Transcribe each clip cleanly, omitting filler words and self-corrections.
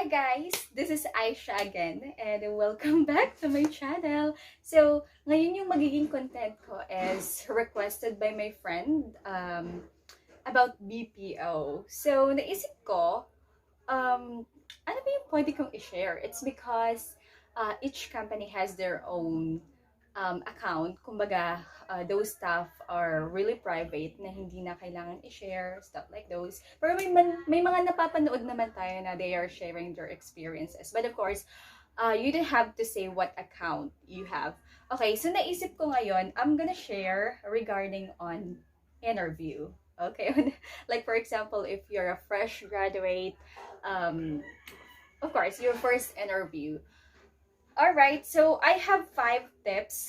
Hi guys! This is Izzsah again and welcome back to my channel. So, ngayon yung magiging content ko is requested by my friend about BPO. So, naisip ko, ano ba yung pwede kong i-share? It's because each company has their own account. Kumbaga, those stuff are really private na hindi na kailangan i-share, stuff like those. Pero may mga napapanood naman tayo na they are sharing their experiences. But of course, you don't have to say what account you have. Okay, so naisip ko ngayon, I'm gonna share regarding on interview. Okay, like for example, if you're a fresh graduate, of course, your first interview. Alright, so I have 5 tips.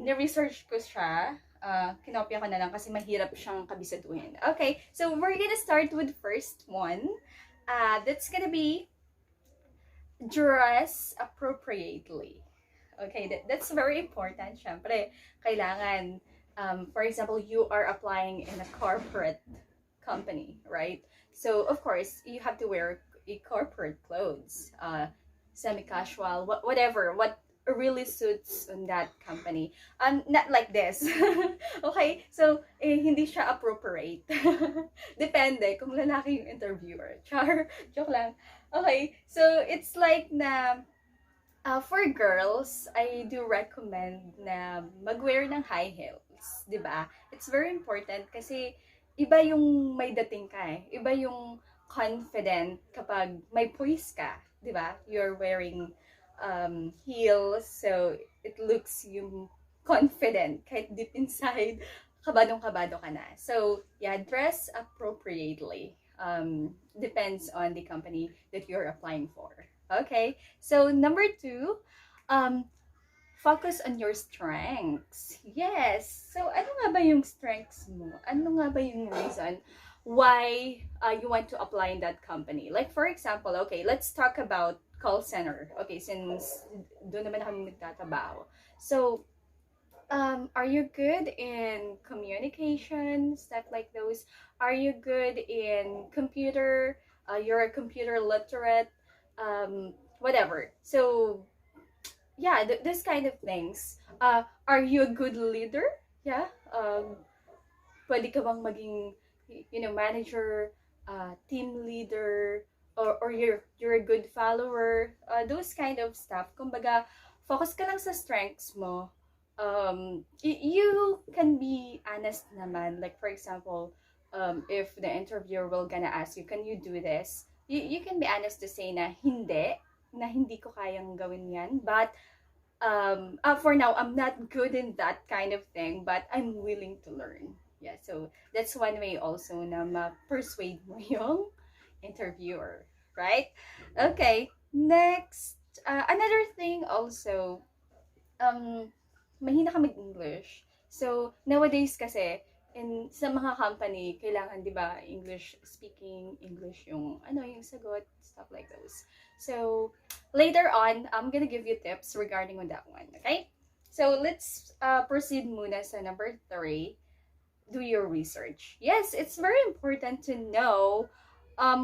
Ni-research ko siya. Kinopya ko na lang kasi mahirap siyang kabisaduhin. Okay, so we're gonna start with first one. That's gonna be dress appropriately. Okay, that's very important. Syempre, kailangan, for example, you are applying in a corporate company, right? So, of course, you have to wear a corporate clothes. Semi-casual, whatever, what really suits on that company. Not like this. Okay? So, hindi siya appropriate. Depende kung lalaki yung interviewer. Char, joke lang. Okay, so it's like na for girls, I do recommend na mag-wear ng high heels, 'di ba? It's very important kasi iba yung may dating ka eh. Iba yung confident kapag may puwis ka, 'di ba? You're wearing heels, so it looks yung confident kahit deep inside kabadong-kabado ka na. So, yeah, dress appropriately. Depends on the company that you're applying for. Okay? So, number 2, focus on your strengths. Yes. So, ano nga ba yung strengths mo? Ano nga ba yung reason why you want to apply in that company? Like, for example, okay, let's talk about call center. Okay, since doon naman kami nagtatrabaho. So, are you good in communication, stuff like those? Are you good in computer? You're a computer literate? Whatever. So, yeah, this kind of things. Are you a good leader? Yeah. Pwede ka bang maging, manager, team leader, or you're a good follower? Those kind of stuff. Kumbaga, focus ka lang sa strengths mo. You can be honest naman. Like, for example, if the interviewer will gonna ask you, can you do this? You can be honest to say na hindi ko kayang gawin yan. But, for now, I'm not good in that kind of thing, but I'm willing to learn. Yeah, so that's one way also na ma-persuade mo yung interviewer, right? Okay, next, another thing also, mahina ka mag-English. So, nowadays kasi, sa mga company, kailangan, di ba, English speaking, English yung sagot, stuff like those. So, later on, I'm gonna give you tips regarding on that one, okay? So, let's proceed muna sa number 3. Do your research. Yes, it's very important to know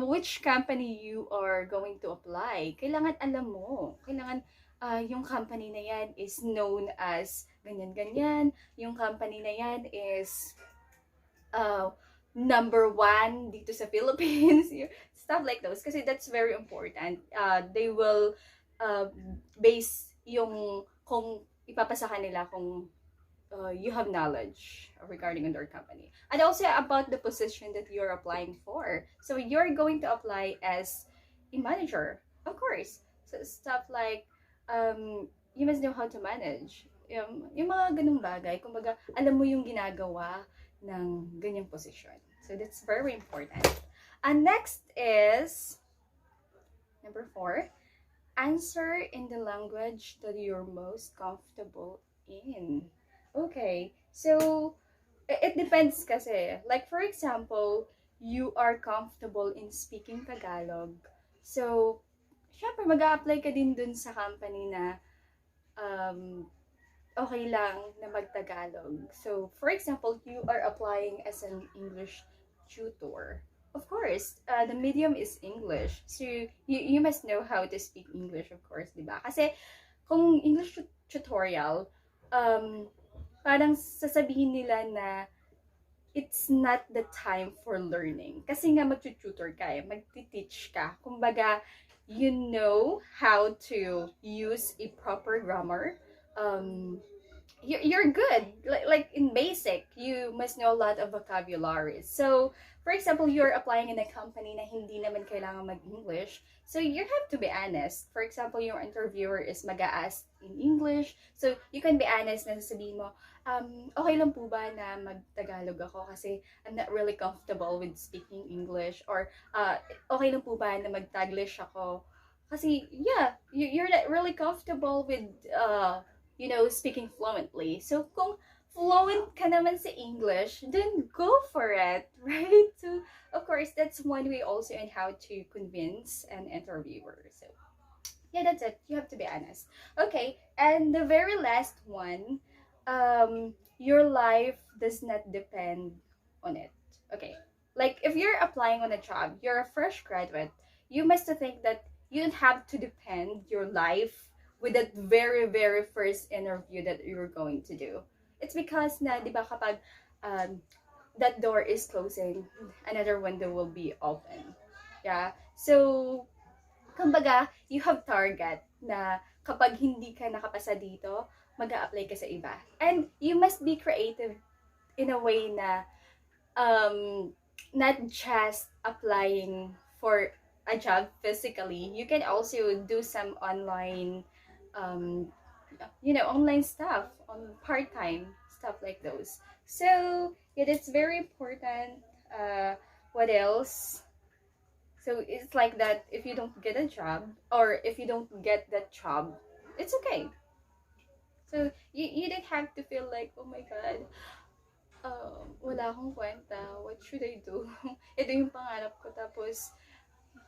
which company you are going to apply. Kailangan alam mo. Kailangan yung company na yan is known as ganyan-ganyan. Yung company na yan is number 1 dito sa Philippines. Stuff like those. Kasi that's very important. They will base yung kung ipapasa kanila kung you have knowledge regarding on their company. And also about the position that you're applying for. So you're going to apply as a manager, of course. So stuff like, you must know how to manage. Yung mga ganung bagay, kumbaga, alam mo yung ginagawa ng ganyang position. So that's very important. And next is, number 4, answer in the language that you're most comfortable in. Okay, so it depends kasi. Like for example, you are comfortable in speaking Tagalog. So, syempre mag-a-apply ka din dun sa company na okay lang na mag-Tagalog. So, for example, you are applying as an English tutor. of course, the medium is English. So, you must know how to speak English, of course, di ba? Kasi, kung English tutorial, um, parang sasabihin nila na it's not the time for learning. Kasi nga mag-tutor ka magti-teach ka. Kumbaga, you know how to use a proper grammar. Um, you're good. Like in basic, you must know a lot of vocabulary. So, for example, you're applying in a company na hindi naman kailangan mag-English. So, you have to be honest. For example, your interviewer is mag-a-ask in English. So, you can be honest na sabihin mo, okay lang po ba na mag-Tagalog ako kasi I'm not really comfortable with speaking English, or okay lang po ba na mag-Taglish ako kasi yeah, you're not really comfortable with speaking fluently. So kung fluent ka naman sa English, then go for it, right? So of course that's one way also in how to convince an interviewer. So yeah, that's it. You have to be honest. Okay, and the very last one, your life does not depend on it. Okay, like if you're applying on a job, you're a fresh graduate, you must think that you don't have to depend your life with that very very first interview that you're going to do. It's because na, di ba, kapag that door is closing, another window will be open. Yeah. So kumbaga, you have target na kapag hindi ka nakapasa dito, mag-a-apply ka sa iba. And you must be creative in a way na not just applying for a job physically. You can also do some online, online stuff, on part-time stuff like those. So, yeah, that's very important. What else? So it's like that if you don't get a job, or if you don't get that job, it's okay. So you don't have to feel like, oh my god, wala akong kwenta, what should I do? Ito yung pangarap ko, tapos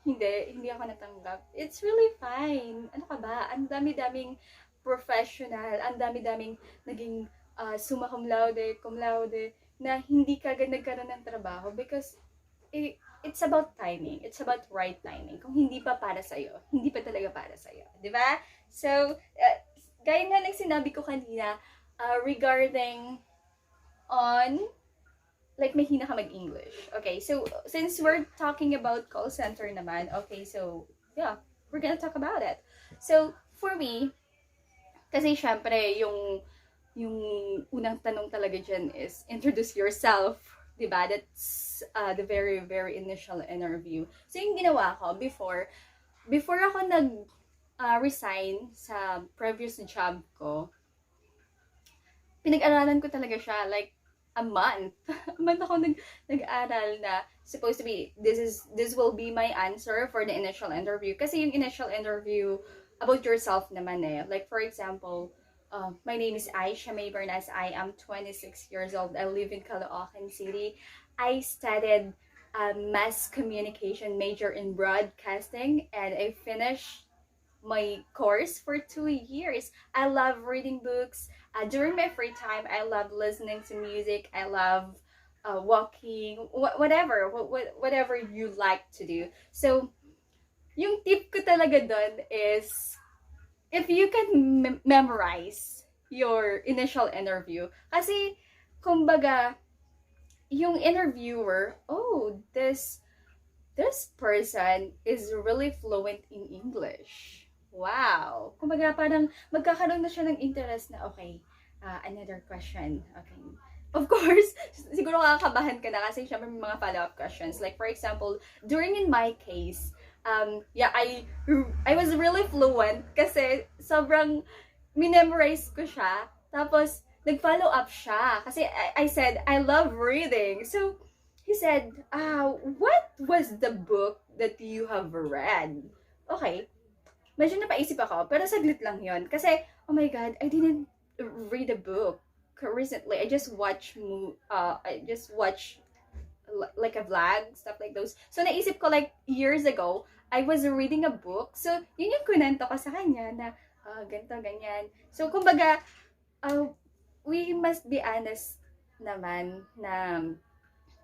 hindi ako natanggap. It's really fine. Ano ka ba? Ang dami-daming professional, ang dami-daming naging summa cum laude, na hindi ka agad nagkaroon ng trabaho because it's about timing. It's about right timing. Kung hindi pa para sa'yo, hindi pa talaga para sa'yo. Di ba? So, gaya nga ng sinabi ko kanina, regarding on, like, mahina ka mag-English. Okay, so, since we're talking about call center naman, okay, so, yeah, we're gonna talk about it. So, for me, kasi syempre, yung unang tanong talaga dyan is, introduce yourself. Diba? That's the very, very initial interview. So, yung ginawa ko before ako resign sa previous job ko, pinag-aralan ko talaga siya, like, a month. A month ako nag-aral na supposed to be, this will be my answer for the initial interview. Kasi yung initial interview, about yourself naman Like, for example, my name is Izzsah Mae Bernas. I am 26 years old. I live in Caloocan City. I studied mass communication, major in broadcasting, and I finished my course for 2 years. I love reading books. During my free time, I love listening to music. I love walking, whatever you like to do. So, yung tip ko talaga doon is, if you can memorize your initial interview, kasi, kumbaga, yung interviewer, oh, this person is really fluent in English. Wow! Kumbaga, parang magkakaroon na siya ng interest na, okay, another question. Okay. Of course, siguro kakabahan ka na kasi syempre may mga follow-up questions. Like, for example, in my case, I was really fluent kasi sobrang minemorize ko siya. Tapos, nag-follow up siya. Kasi I said, I love reading. So, he said, what was the book that you have read? Okay. Medyo napaisip ako, pero saglit lang yon. Kasi, oh my God, I didn't read a book recently. I just watch like a vlog, stuff like those. So, naisip ko like years ago, I was reading a book. So, yun yung kunento ko sa kanya na, ganito, ganyan. So, kumbaga, we must be honest naman na,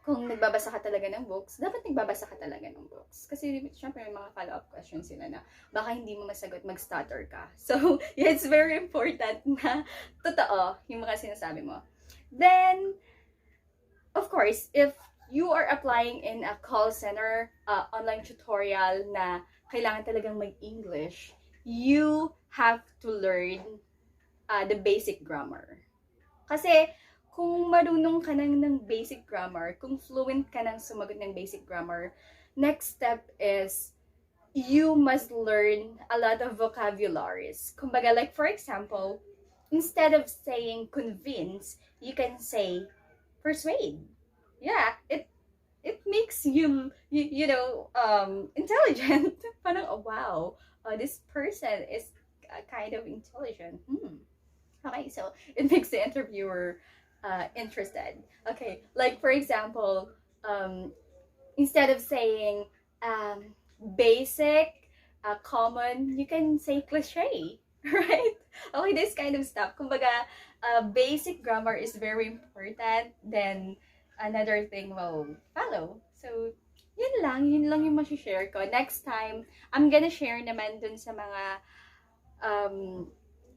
kung nagbabasa ka talaga ng books, dapat nagbabasa ka talaga ng books. Kasi syempre may mga follow-up questions sila na baka hindi mo masagot, mag-stutter ka. So, yeah, it's very important na totoo yung mga sinasabi mo. Then, of course, if you are applying in a call center, online tutorial na kailangan talagang mag-English, you have to learn the basic grammar. Kasi, kung marunong ka ng basic grammar, kung fluent ka ng sumagot ng basic grammar, next step is, you must learn a lot of vocabularies. Kumbaga, like for example, instead of saying convince, you can say persuade. Yeah, it makes you know, intelligent. Parang, oh wow, this person is kind of intelligent. Okay, so it makes the interviewer interested. Okay, like for example, instead of saying basic, common, you can say cliche, right? Okay, this kind of stuff. Kumbaga, basic grammar is very important. Then another thing will follow. So, yun lang yung share ko. Next time, I'm gonna share naman dun sa mga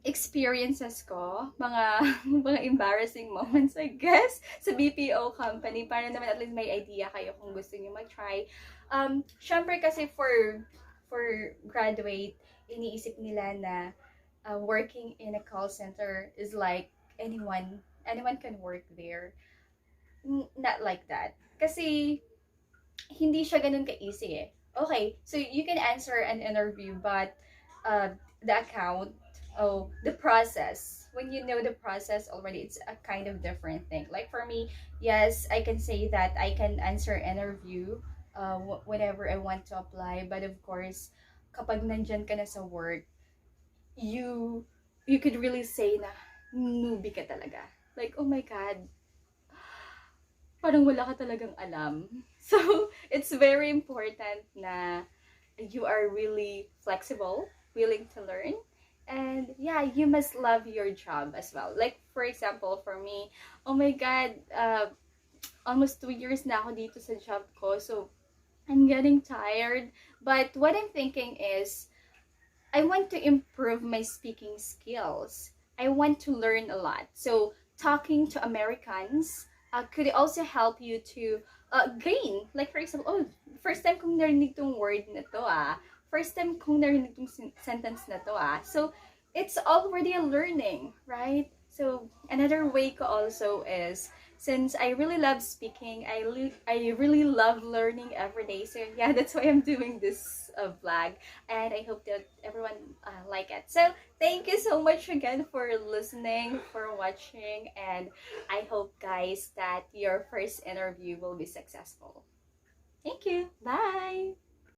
experiences ko, mga mga embarrassing moments, I guess, sa BPO company, para naman at least may idea kayo kung gusto niyo mag-try. Syempre kasi for graduate, iniisip nila na working in a call center is like anyone can work there. Not like that. Kasi hindi siya ganun ka-easy eh. Okay, so you can answer an interview, but the account, the process, when you know the process already, it's a kind of different thing. Like for me, yes, I can say that I can answer interview whenever I want to apply, but of course, kapag nandyan ka na sa work, you could really say na newbie ka talaga. Like, oh my God, parang wala ka talagang alam. So, it's very important na you are really flexible, willing to learn, and yeah, you must love your job as well. Like, for example, for me, oh my God, almost 2 years na ako dito sa job ko, so I'm getting tired. But what I'm thinking is, I want to improve my speaking skills. I want to learn a lot. So, talking to Americans could also help you to gain. Like, for example, oh, first time kong narinig tong word na to First time kong narinig tong sentence na to So, it's already a learning, right? So, another way ko also is, since I really love speaking, I really love learning every day. So, yeah, that's why I'm doing this vlog. And I hope that everyone like it. So, thank you so much again for listening, for watching. And I hope, guys, that your first interview will be successful. Thank you. Bye!